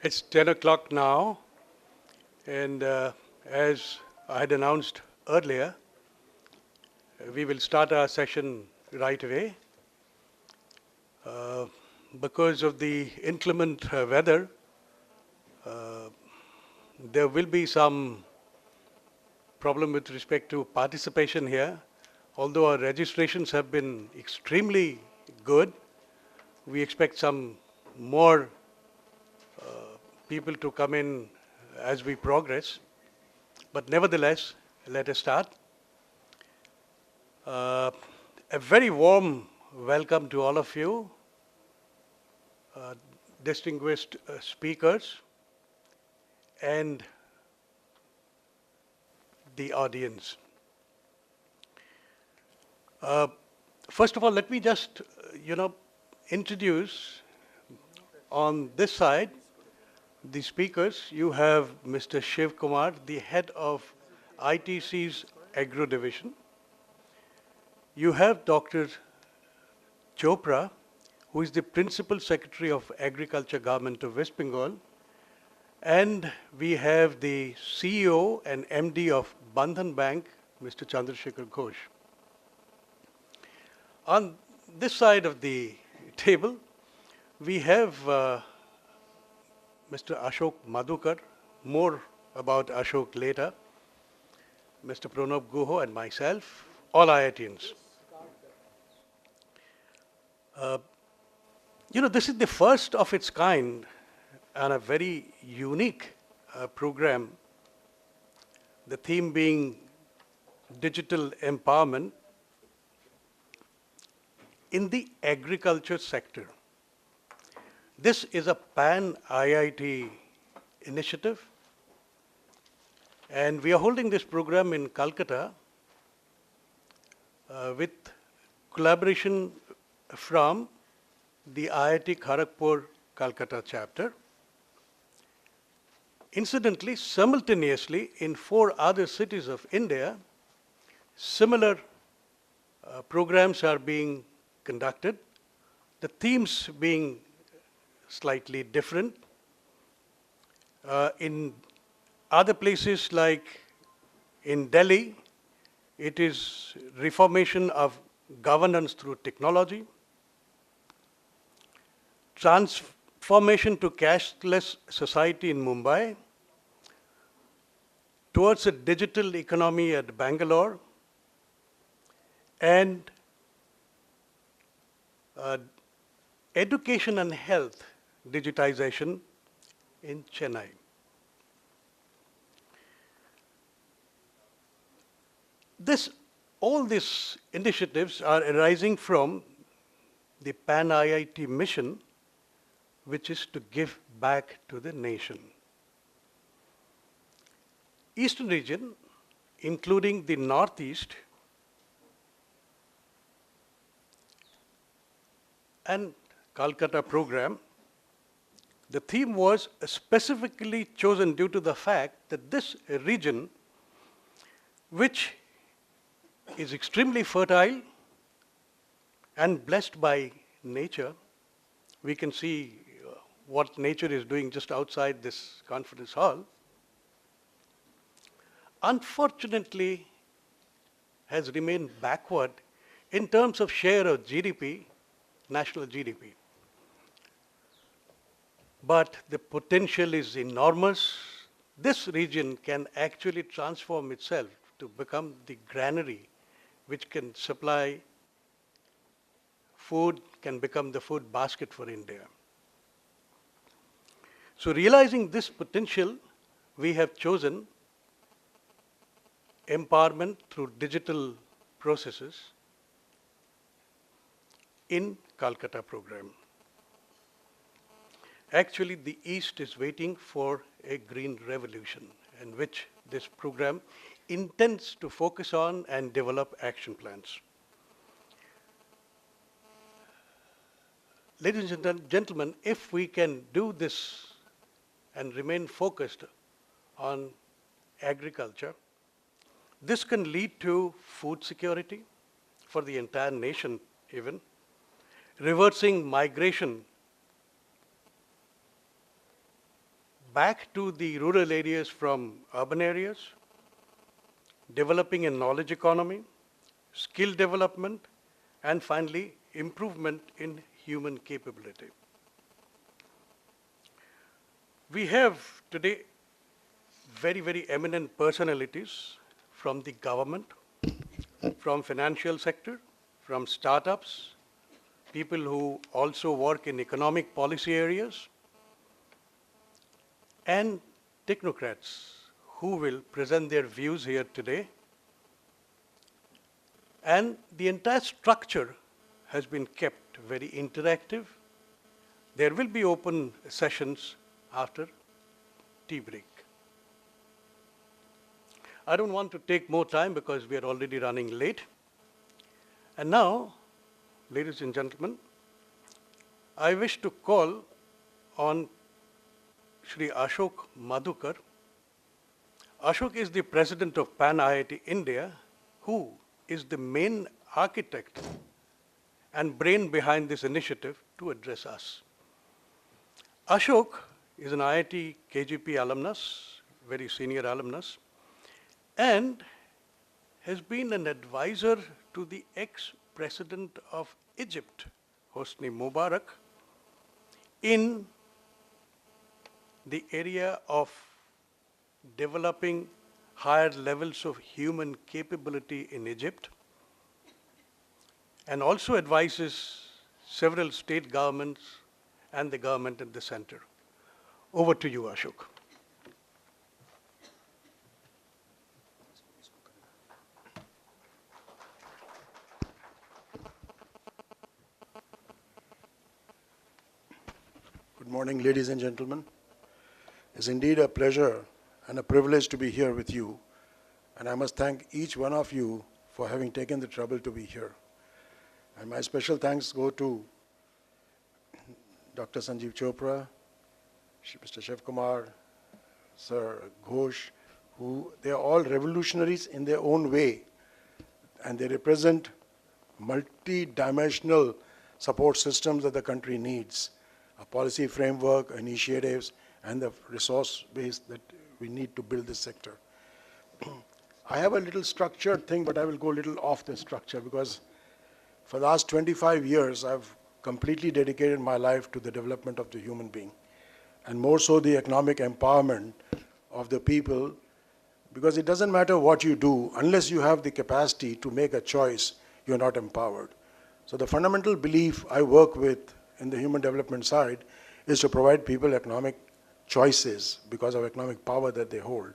It's 10 o'clock now, and as I had announced earlier, we will start our session right away. Because of the inclement weather, there will be some problem with respect to participation here. Although our registrations have been extremely good, we expect some more people to come in as we progress. But nevertheless, let us start. A very warm welcome to all of you, distinguished speakers, and the audience. First of all, let me just, introduce on this side the speakers. You have Mr. Shiv Kumar, the head of ITC's Agro Division. You have Dr. Chopra, who is the Principal Secretary of Agriculture Government of West Bengal. And we have the CEO and MD of Bandhan Bank, Mr. Chandrasekhar Ghosh. On this side of the table, we have Mr. Ashok Madhukar, more about Ashok later, Mr. Pranab Guho and myself, all IITians. This is the first of its kind and a very unique program, the theme being digital empowerment in the agriculture sector. This is a pan-IIT initiative, and we are holding this program in Calcutta with collaboration from the IIT Kharagpur Calcutta chapter. Incidentally, simultaneously in 4 other cities of India, similar programs are being conducted, the themes being slightly different. In other places like in Delhi, it is reformation of governance through technology, transformation to cashless society in Mumbai, towards a digital economy at Bangalore, and education and health digitization in Chennai. All these initiatives are arising from the Pan-IIT mission, which is to give back to the nation. Eastern region, including the Northeast and Calcutta program, the theme was specifically chosen due to the fact that this region, which is extremely fertile and blessed by nature, we can see what nature is doing just outside this conference hall, unfortunately has remained backward in terms of share of GDP, national GDP. But the potential is enormous. This region can actually transform itself to become the granary which can supply food, can become the food basket for India. So realizing this potential, we have chosen empowerment through digital processes in Calcutta program. Actually, the East is waiting for a green revolution, in which this program intends to focus on and develop action plans. Ladies and gentlemen, if we can do this and remain focused on agriculture, this can lead to food security for the entire nation even, reversing migration back to the rural areas from urban areas, developing a knowledge economy, skill development, and finally, improvement in human capability. We have today very, very eminent personalities from the government, from financial sector, from startups, people who also work in economic policy areas, and technocrats who will present their views here today. And the entire structure has been kept very interactive. There will be open sessions after tea break. I don't want to take more time because we are already running late. And now, ladies and gentlemen, I wish to call on Shri Ashok Madhukar. Ashok is the president of Pan IIT India, who is the main architect and brain behind this initiative to address us. Ashok is an IIT KGP alumnus, very senior alumnus, and has been an advisor to the ex-president of Egypt, Hosni Mubarak, in the area of developing higher levels of human capability in Egypt, and also advises several state governments and the government in the center. Over to you, Ashok. Good morning, ladies and gentlemen. It's indeed a pleasure and a privilege to be here with you, and I must thank each one of you for having taken the trouble to be here. And my special thanks go to Dr. Sanjeev Chopra, Mr. Shiv Kumar, Sir Ghosh, they are all revolutionaries in their own way, and they represent multi-dimensional support systems that the country needs, a policy framework, initiatives, and the resource base that we need to build this sector. I have a little structured thing, but I will go a little off the structure because for the last 25 years, I've completely dedicated my life to the development of the human being, and more so the economic empowerment of the people, because it doesn't matter what you do, unless you have the capacity to make a choice, you're not empowered. So the fundamental belief I work with in the human development side is to provide people economic choices because of economic power that they hold.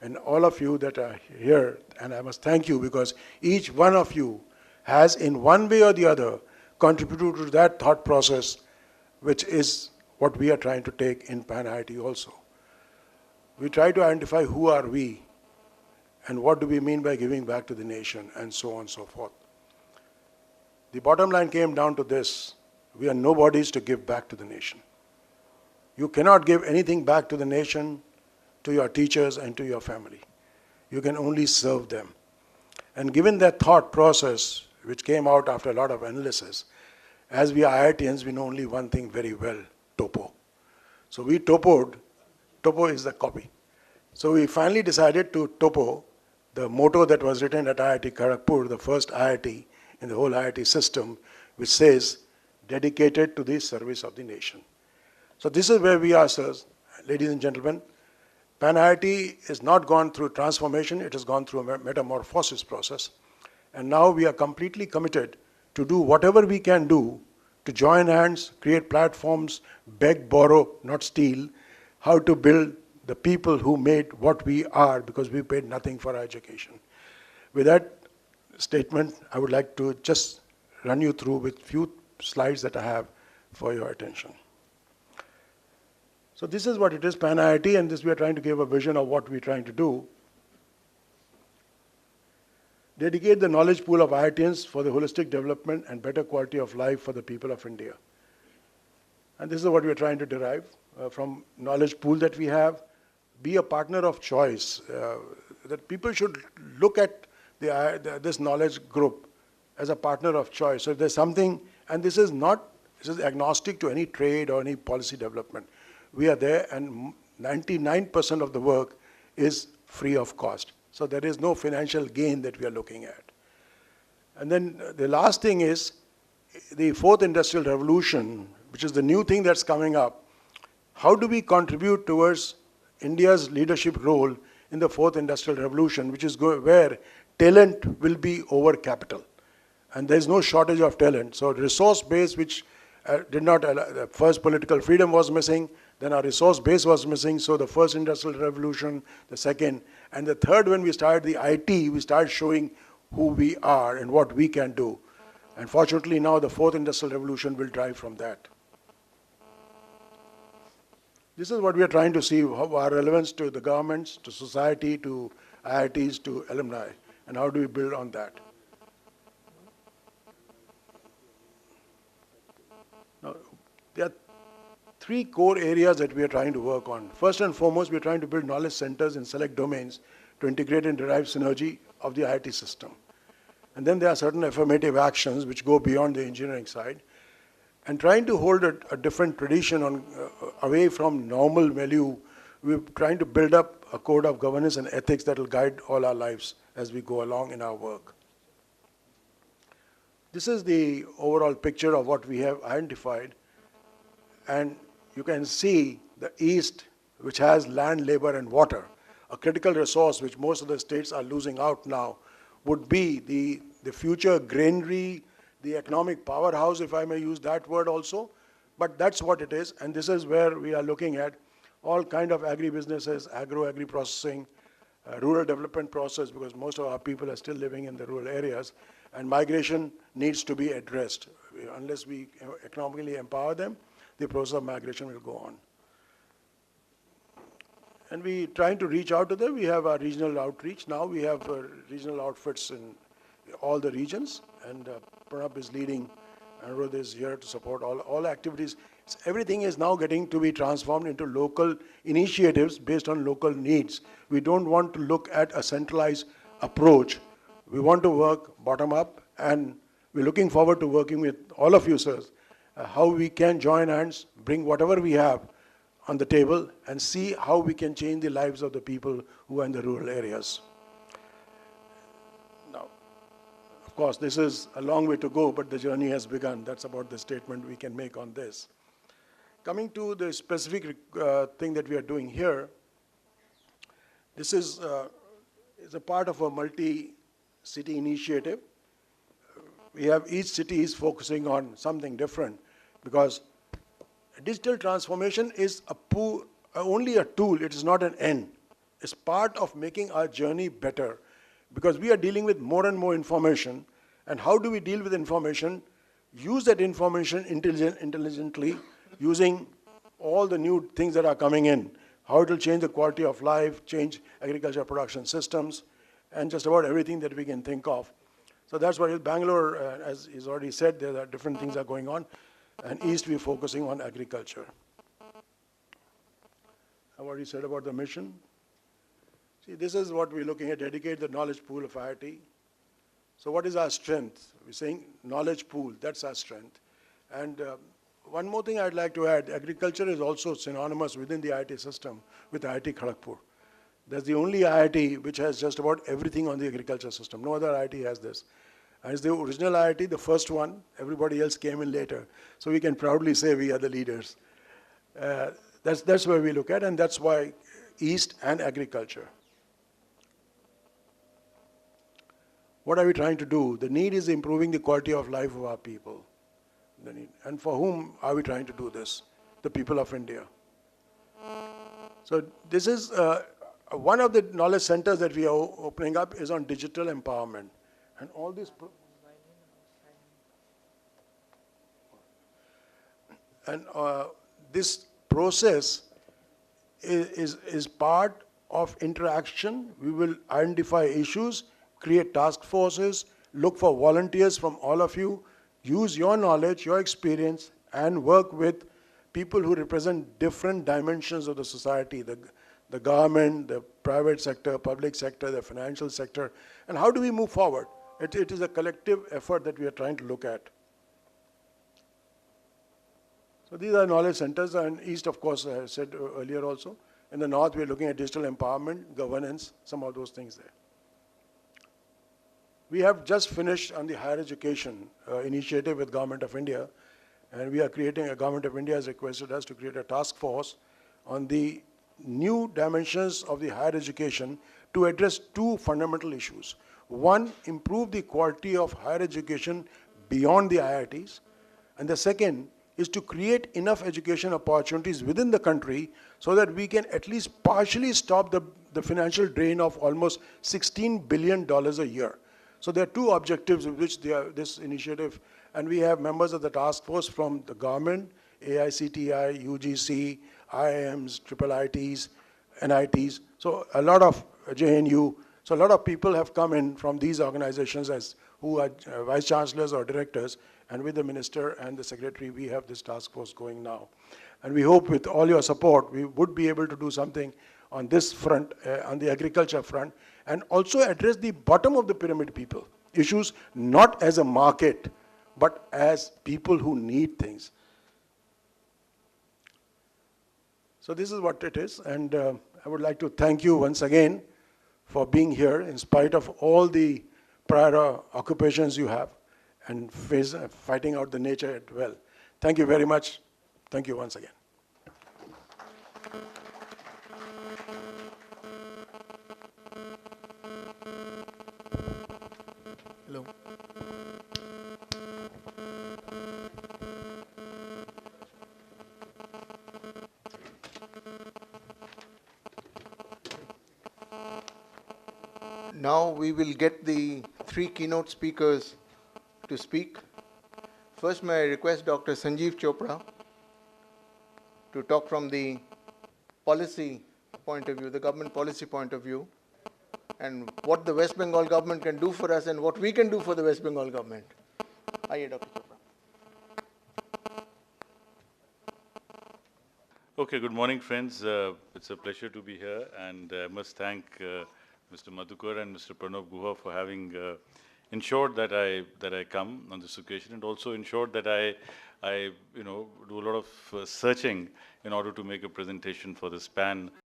And all of you that are here, and I must thank you because each one of you has in one way or the other contributed to that thought process, which is what we are trying to take in Pan IIT also. We try to identify who are we and what do we mean by giving back to the nation and so on and so forth. The bottom line came down to this: we are nobodies to give back to the nation. You cannot give anything back to the nation, to your teachers and to your family. You can only serve them. And given that thought process, which came out after a lot of analysis, as we are IITians, we know only one thing very well: topo. So we topoed. Topo is the copy. So we finally decided to topo the motto that was written at IIT Kharagpur, the first IIT in the whole IIT system, which says, dedicated to the service of the nation. So this is where we are, sirs, ladies and gentlemen. Pan IIT has not gone through transformation, it has gone through a metamorphosis process. And now we are completely committed to do whatever we can do to join hands, create platforms, beg, borrow, not steal, how to build the people who made what we are, because we paid nothing for our education. With that statement, I would like to just run you through with few slides that I have for your attention. So this is what it is, Pan IIT, and this we are trying to give a vision of what we're trying to do. Dedicate the knowledge pool of IITians for the holistic development and better quality of life for the people of India. And this is what we're trying to derive from knowledge pool that we have. Be a partner of choice, that people should look at this knowledge group as a partner of choice. So if there's something, and this is agnostic to any trade or any policy development. We are there, and 99% of the work is free of cost. So there is no financial gain that we are looking at. And then the last thing is the fourth industrial revolution, which is the new thing that's coming up. How do we contribute towards India's leadership role in the fourth industrial revolution, which is where talent will be over capital. And there's no shortage of talent. So resource base, which did not allow, the first political freedom was missing, then our resource base was missing, so the first industrial revolution, the second, and the third, when we started the IT, we started showing who we are and what we can do. And fortunately now the fourth industrial revolution will drive from that. This is what we are trying to see, how our relevance to the governments, to society, to IITs, to alumni, and how do we build on that. Now, there are three core areas that we are trying to work on. First and foremost, we are trying to build knowledge centers in select domains to integrate and derive synergy of the IIT system. And then there are certain affirmative actions which go beyond the engineering side. And trying to hold a different tradition away from normal value, we're trying to build up a code of governance and ethics that will guide all our lives as we go along in our work. This is the overall picture of what we have identified. And you can see the East, which has land, labor, and water, a critical resource which most of the states are losing out now, would be the future granary, the economic powerhouse, if I may use that word also. But that's what it is, and this is where we are looking at all kind of agri-businesses, agri-processing, rural development process, because most of our people are still living in the rural areas, and migration needs to be addressed. Unless we economically empower them, the process of migration will go on. And we trying to reach out to them. We have our regional outreach. Now we have regional outfits in all the regions, and Pranab is leading, Anirudh is here to support all activities. Everything is now getting to be transformed into local initiatives based on local needs. We don't want to look at a centralized approach. We want to work bottom up, and we're looking forward to working with all of you, sirs, how we can join hands, bring whatever we have on the table, and see how we can change the lives of the people who are in the rural areas. Now, of course, this is a long way to go, but the journey has begun. That's about the statement we can make on this. Coming to the specific thing that we are doing here, this is a part of a multi-city initiative. We have each city is focusing on something different, because digital transformation is only a tool, it is not an end. It's part of making our journey better, because we are dealing with more and more information. And how do we deal with information? Use that information intelligently, using all the new things that are coming in. How it will change the quality of life, change agriculture production systems, and just about everything that we can think of. So that's why Bangalore, as is already said, there are different things are going on. And East, we're focusing on agriculture. I've already said about the mission. See, this is what we're looking at, dedicate the knowledge pool of IIT. So what is our strength? We're saying knowledge pool, that's our strength. And one more thing I'd like to add, agriculture is also synonymous within the IIT system with IIT Kharagpur. That's the only IIT which has just about everything on the agriculture system. No other IIT has this. And it's the original IIT, the first one. Everybody else came in later. So we can proudly say we are the leaders. That's where we look at, and that's why East and agriculture. What are we trying to do? The need is improving the quality of life of our people. The need. And for whom are we trying to do this? The people of India. So this is one of the knowledge centers that we are opening up is on digital empowerment. And all this, this process is part of interaction. We will identify issues, create task forces, look for volunteers from all of you, use your knowledge, your experience, and work with people who represent different dimensions of the society, the government, the private sector, public sector, the financial sector, and how do we move forward? It is a collective effort that we are trying to look at. So these are knowledge centers, and East, of course, I said earlier also. In the North, we are looking at digital empowerment, governance, some of those things there. We have just finished on the higher education initiative with Government of India, and we are creating, Government of India has requested us to create a task force on the new dimensions of the higher education to address two fundamental issues. One, improve the quality of higher education beyond the IITs. And the second is to create enough education opportunities within the country so that we can at least partially stop the financial drain of almost $16 billion a year. So there are two objectives with which this initiative, and we have members of the task force from the government, AICTI, UGC, IIMs, IIITs, NITs, so a lot of JNU. So a lot of people have come in from these organizations who are vice chancellors or directors, and with the minister and the secretary, we have this task force going now. And we hope with all your support, we would be able to do something on this front, on the agriculture front, and also address the bottom of the pyramid people. issues not as a market, but as people who need things. So this is what it is, and I would like to thank you once again for being here in spite of all the prior occupations you have and fighting out the nature at well. Thank you very much. Thank you once again. Hello. Now we will get the three keynote speakers to speak. First, may I request Dr. Sanjeev Chopra to talk from the policy point of view, the government policy point of view, and what the West Bengal government can do for us and what we can do for the West Bengal government. Aye, Dr. Chopra. Okay, good morning, friends. It's a pleasure to be here, and I must thank Mr. Madhukar and Mr. Pranav Guha for having ensured that I come on this occasion, and also ensured that I do a lot of searching in order to make a presentation for this PAN